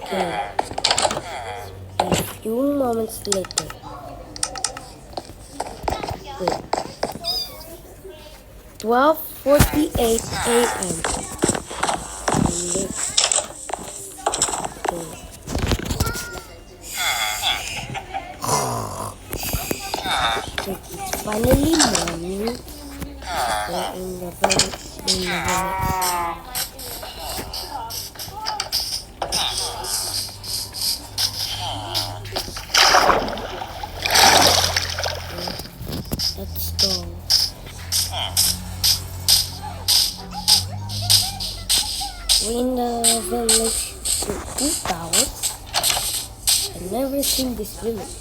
Okay. A few moments later. Wait. 12:48 a.m. It's finally morning. We're in the village. Let's go. We're in the village with 2 towers. I've never seen this village.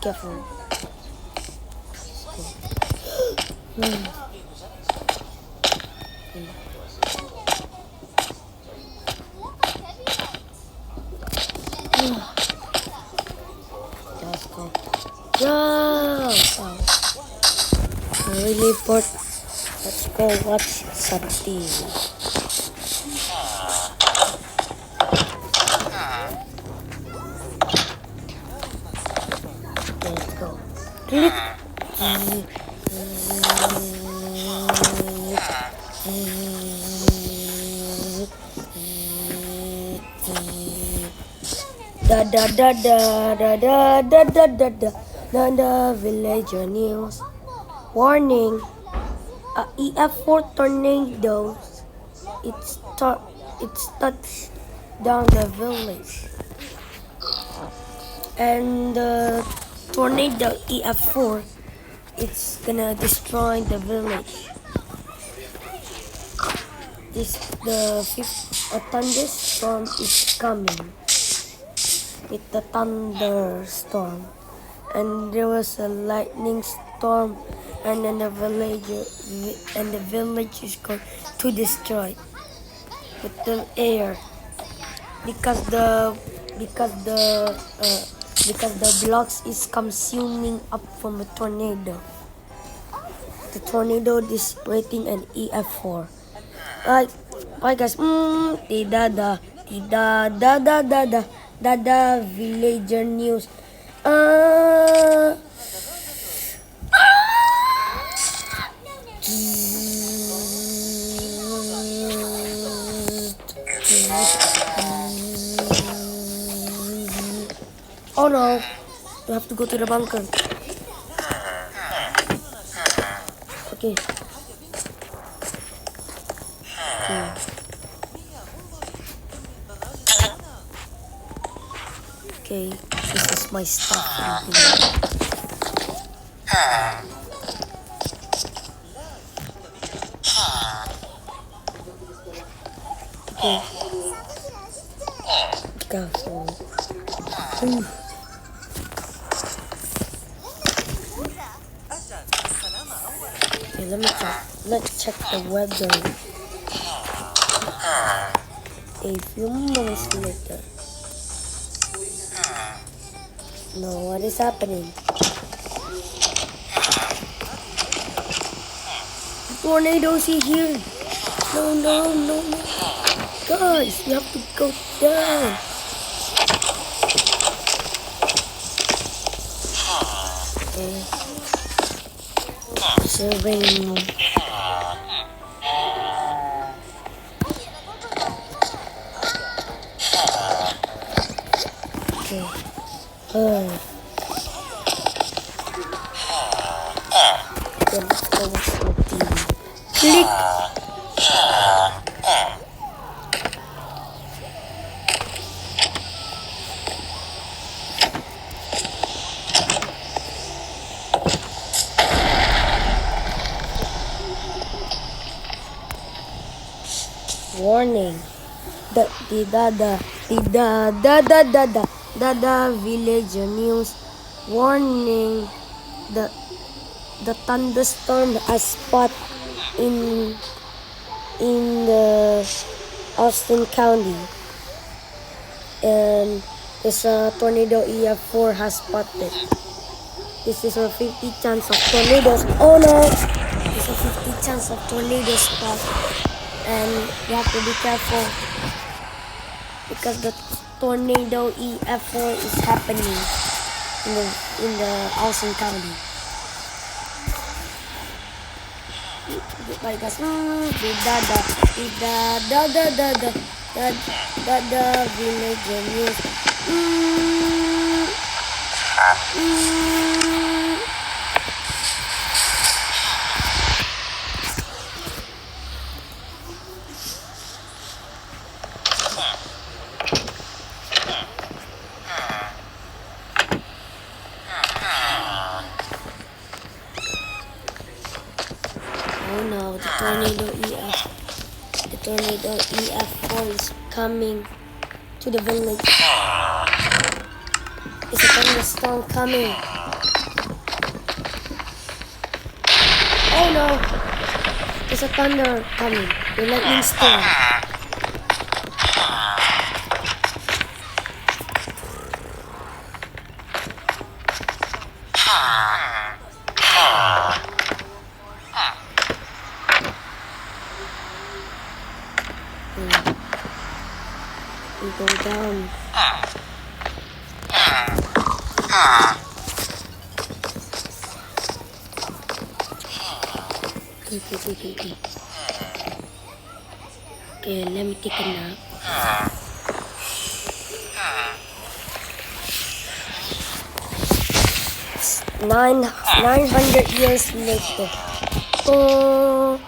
Careful. Let's go. Yeah! Oh. Really bored. Let's go watch something. Let's go. Click. Da da da da da da da da da da da villager news. Warning! A EF4 tornado. It's touched down the village. And the tornado EF4, it's gonna destroy the village. The fifth thunderstorm is coming. With the thunderstorm, and there was a lightning storm, and then the village is going to destroy with the air because the blocks is consuming up from a tornado. The tornado is waiting an EF4. Bye guys. Dada villager news. Oh no, we have to go to the bunker. Okay. Okay, this is my stuff. Okay. Careful. Okay, let's check the weather. A few moments later. No, what is happening? Tornadoes here. No. Guys, we have to go down. Okay. Surveying. Okay. Let's go watch the TV. Click. Warning. Dada villager news. Warning. The thunderstorm has spot in the Austin County, and This tornado EF4 has spotted. This is a 50 chance of tornadoes. Oh no! There's a 50 chance of tornado spot. And you have to be careful because the tornado EF4 is happening in the Austin County. Goodbye guys. The villager news. Oh no, the tornado EF4 is coming to the village. It's a thunderstorm coming. Oh no, there's a thunder coming. The lightning storm. We go down. Okay, let me take a nap. 900 years later. Oh.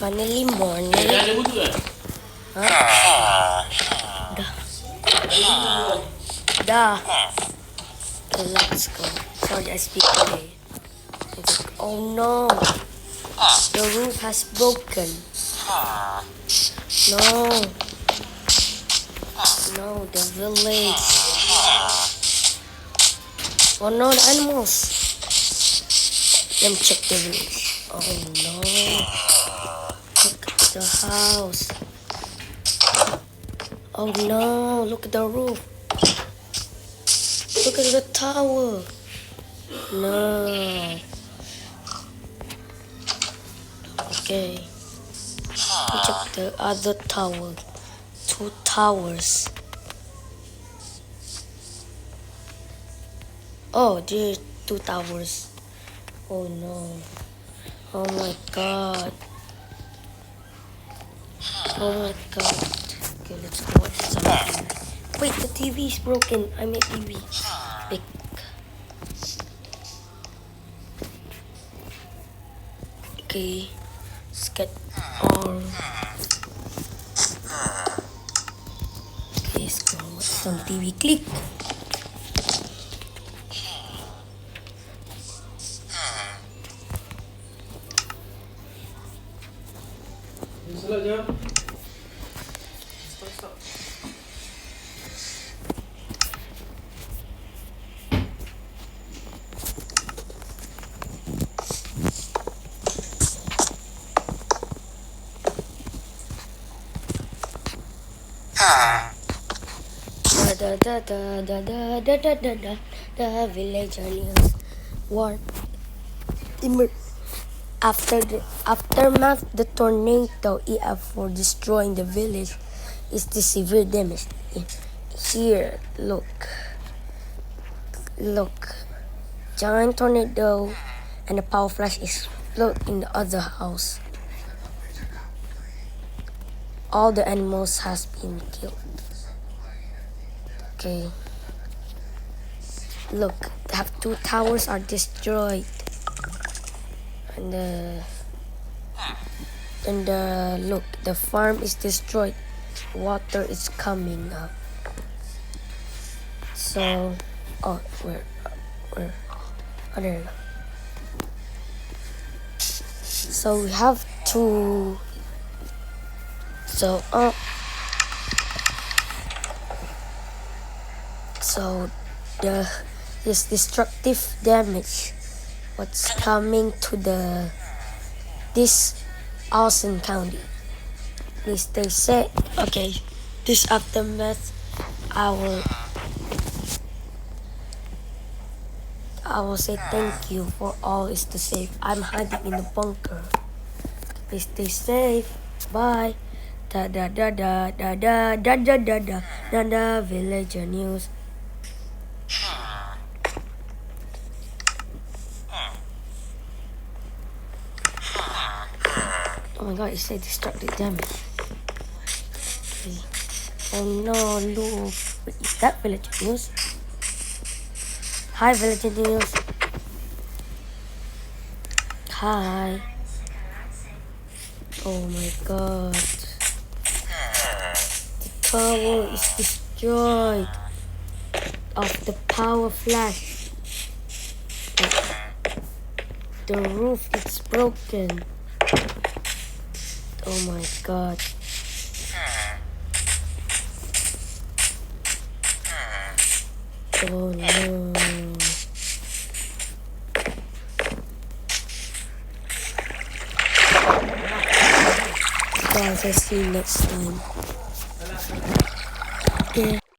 finally morning. Huh? Dah. Okay, let's go. Sorry, I speak today. Oh no, the roof has broken. No, no, the village. Oh no, the animals. Let me check the village. Oh no, look at the house. Oh no, look at the roof. Look at the tower. No. Okay. Check the other tower. 2 towers. Oh, there's 2 towers. Oh no. Oh my god. Oh my god. Okay, let's go watch something. Wait, the TV is broken. I made TV. Big. Okay. Let's get on. Okay, let's go watch some TV. Click. The villager news. War. After the aftermath, the tornado EF4 destroying the village is the severe damage. Here, look, giant tornado, and the power flash is look in the other house. All the animals has been killed. Okay. Look, the 2 towers are destroyed. And look, the farm is destroyed. Water is coming up. So, oh, where? Oh, there. So we have to. So this destructive damage. What's coming to this Austin County? Please stay safe. Okay, this aftermath, I will say thank you for all is to save. I'm hiding in the bunker. Please stay safe. Bye. Da da da da da da da da da da da da villager news. Oh my god, it said destructive damage. Okay. Oh no, look. Wait, is that villager news? Hi, villager news. Hi. Oh my god. The tower is destroyed of the power flash. The roof is broken. Oh my god. Oh no. Guys, I'll see you next time. Yeah.